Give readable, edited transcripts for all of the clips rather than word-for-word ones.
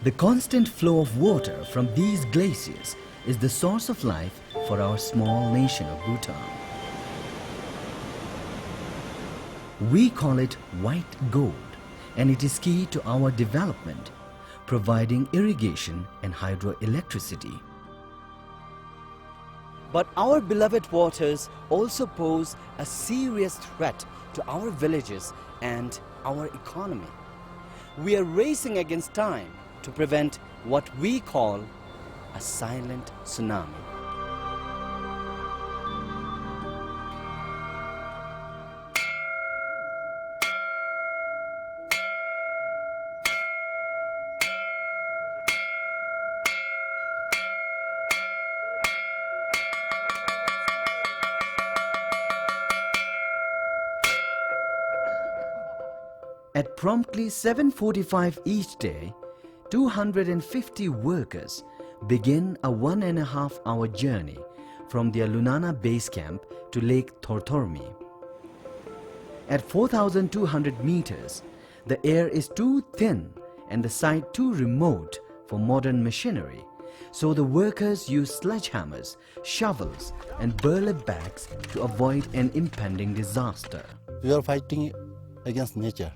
The constant flow of water from these glaciers is the source of life for our small nation of Bhutan. We call it white gold, and it is key to our development, providing irrigation and hydroelectricity. But our beloved waters also pose a serious threat to our villages and our economy. We are racing against time to prevent what we call a silent tsunami. At promptly 7:45 each day, 250 workers begin a 1.5-hour journey from their Lunana base camp to Lake Tortormi. At 4,200 meters, the air is too thin and the site too remote for modern machinery, so the workers use sledgehammers, shovels and burlap bags to avoid an impending disaster. We are fighting against nature.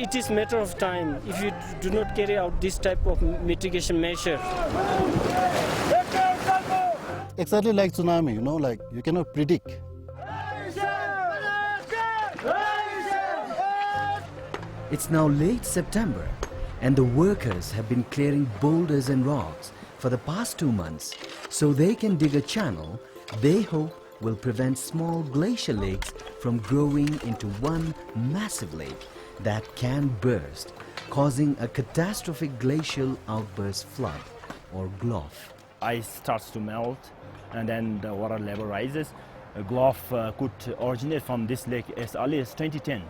It is a matter of time if you do not carry out this type of mitigation measure. Exactly like tsunami, you know, like you cannot predict. It's now late September and the workers have been clearing boulders and rocks for the past 2 months so they can dig a channel they hope will prevent small glacier lakes from growing into one massive lake that can burst, causing a catastrophic glacial outburst flood or GLOF. Ice starts to melt and then the water level rises. A GLOF could originate from this lake as early as 2010.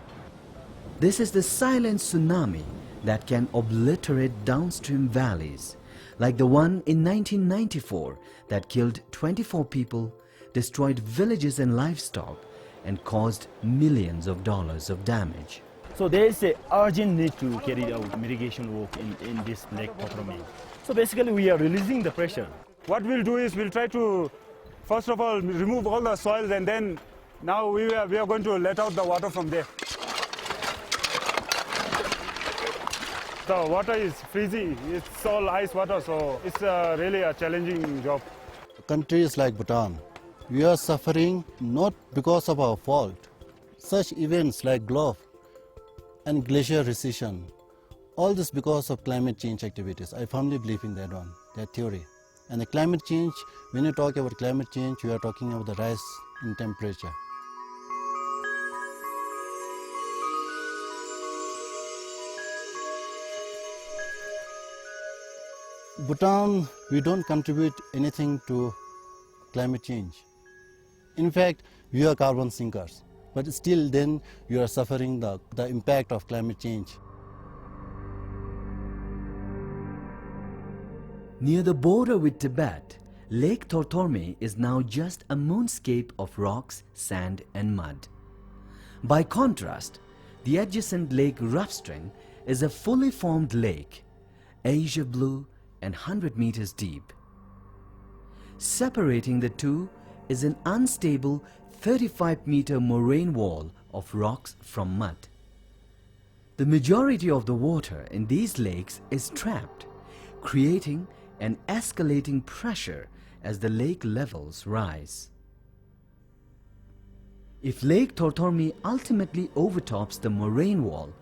This is the silent tsunami that can obliterate downstream valleys, like the one in 1994 that killed 24 people, destroyed villages and livestock, and caused millions of dollars of damage. So there is an urgent need to carry out mitigation work in this Lake Tortormi. So basically we are releasing the pressure. What we'll do is we'll try to, first of all, remove all the soils, and then now we are going to let out the water from there. The water is freezing, it's all ice water, so it's really a challenging job. Countries like Bhutan, we are suffering not because of our fault. Such events like GLOF and glacier recession, all this because of climate change activities. I firmly believe in that one, that theory. And the climate change, when you talk about climate change, you are talking about the rise in temperature. Bhutan, we don't contribute anything to climate change. In fact, we are carbon sinkers, but still then you are suffering the impact of climate change. Near the border with Tibet, Lake Tortormi is now just a moonscape of rocks, sand and mud. By contrast, the adjacent Lake Roughstring is a fully formed lake, azure blue and 100 meters deep. Separating the two is an unstable 35-meter moraine wall of rocks from mud. The majority of the water in these lakes is trapped, creating an escalating pressure as the lake levels rise. If Lake Tortormi ultimately overtops the moraine wall,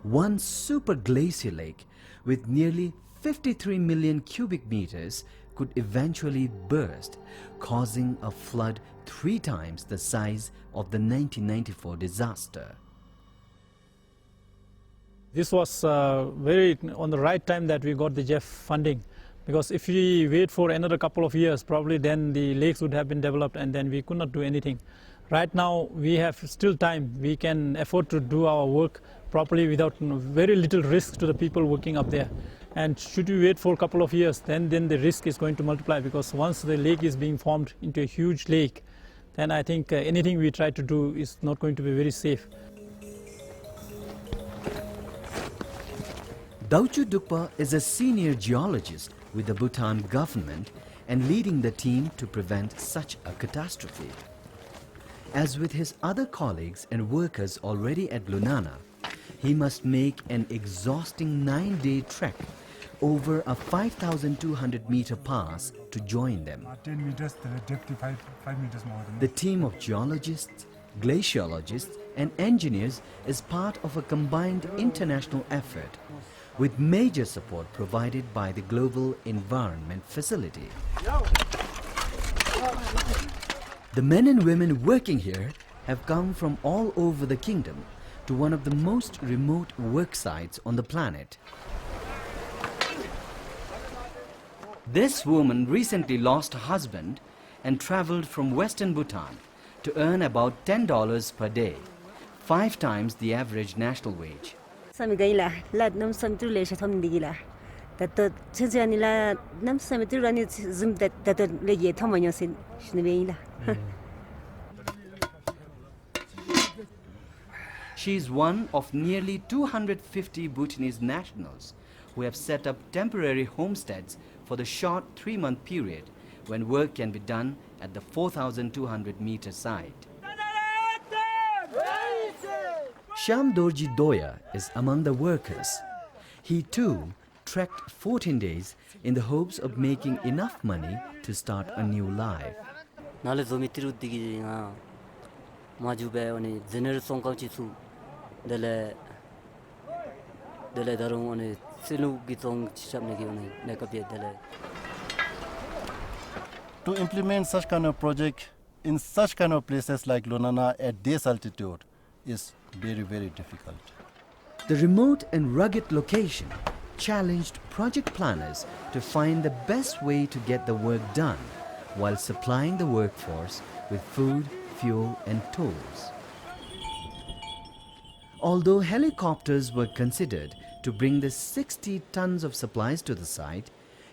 one super glacier lake with nearly 53 million cubic meters could eventually burst, causing a flood 3 times the size of the 1994 disaster. This was very on the right time that we got the JEF funding, because if we wait for another couple of years, probably then the lakes would have been developed and then we could not do anything. Right now we have still time. We can afford to do our work properly without very little risk to the people working up there. And should we wait for a couple of years, then the risk is going to multiply, because once the lake is being formed into a huge lake, then I think anything we try to do is not going to be very safe. Dauchu Dukpa is a senior geologist with the Bhutan government and leading the team to prevent such a catastrophe. As with his other colleagues and workers already at Lunana, he must make an exhausting 9-day trek over a 5,200-meter pass to join them. 10 meters, the depth is 5 meters more than The team of geologists, glaciologists and engineers is part of a combined international effort with major support provided by the Global Environment Facility. The men and women working here have come from all over the kingdom to one of the most remote work sites on the planet. This woman recently lost her husband and traveled from western Bhutan to earn about $10 per day, 5 times the average national wage. She is one of nearly 250 Bhutanese nationals who have set up temporary homesteads for the short 3-month period when work can be done at the 4,200-meter site. Sham Dorji Doya is among the workers. He too trekked 14 days in the hopes of making enough money to start a new life. To implement such kind of project in such kind of places like Lunana at this altitude is very, very difficult. The remote and rugged location challenged project planners to find the best way to get the work done while supplying the workforce with food, fuel and tools. Although helicopters were considered to bring the 60 tons of supplies to the site,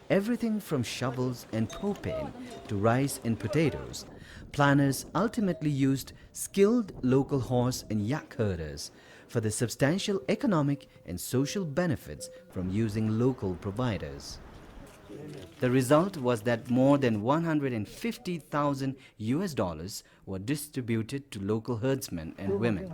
everything from shovels and propane to rice and potatoes, planners ultimately used skilled local horse and yak herders for the substantial economic and social benefits from using local providers. The result was that more than $150,000 were distributed to local herdsmen and women.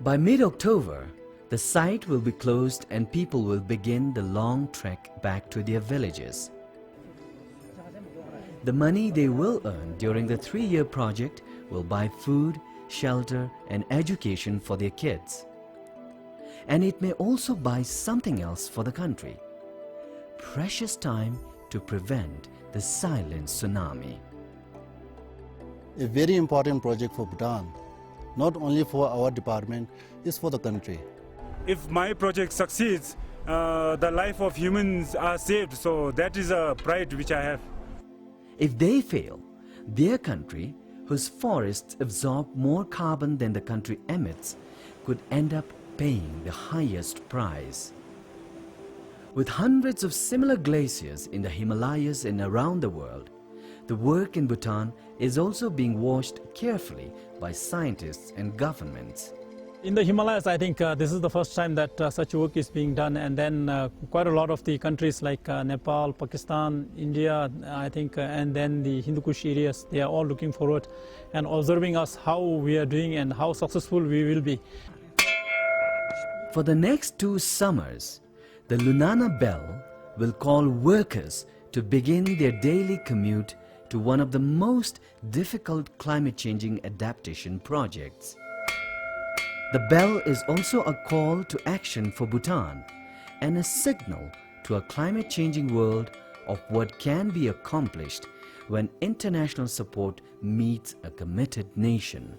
By mid-October, the site will be closed and people will begin the long trek back to their villages. The money they will earn during the 3-year project will buy food, shelter and education for their kids. And it may also buy something else for the country. Precious time to prevent the silent tsunami. A very important project for Bhutan, not only for our department, is for the country. If my project succeeds, the life of humans are saved, so that is a pride which I have. If they fail, their country, whose forests absorb more carbon than the country emits, could end up paying the highest price. With hundreds of similar glaciers in the Himalayas and around the world, the work in Bhutan is also being watched carefully by scientists and governments. In the Himalayas, I think this is the first time that such work is being done, and then quite a lot of the countries like Nepal, Pakistan, India, I think, and then the Hindu Kush areas, they are all looking forward and observing us how we are doing and how successful we will be. For the next 2 summers, the Lunana Bell will call workers to begin their daily commute to one of the most difficult climate-changing adaptation projects. The bell is also a call to action for Bhutan and a signal to a climate-changing world of what can be accomplished when international support meets a committed nation.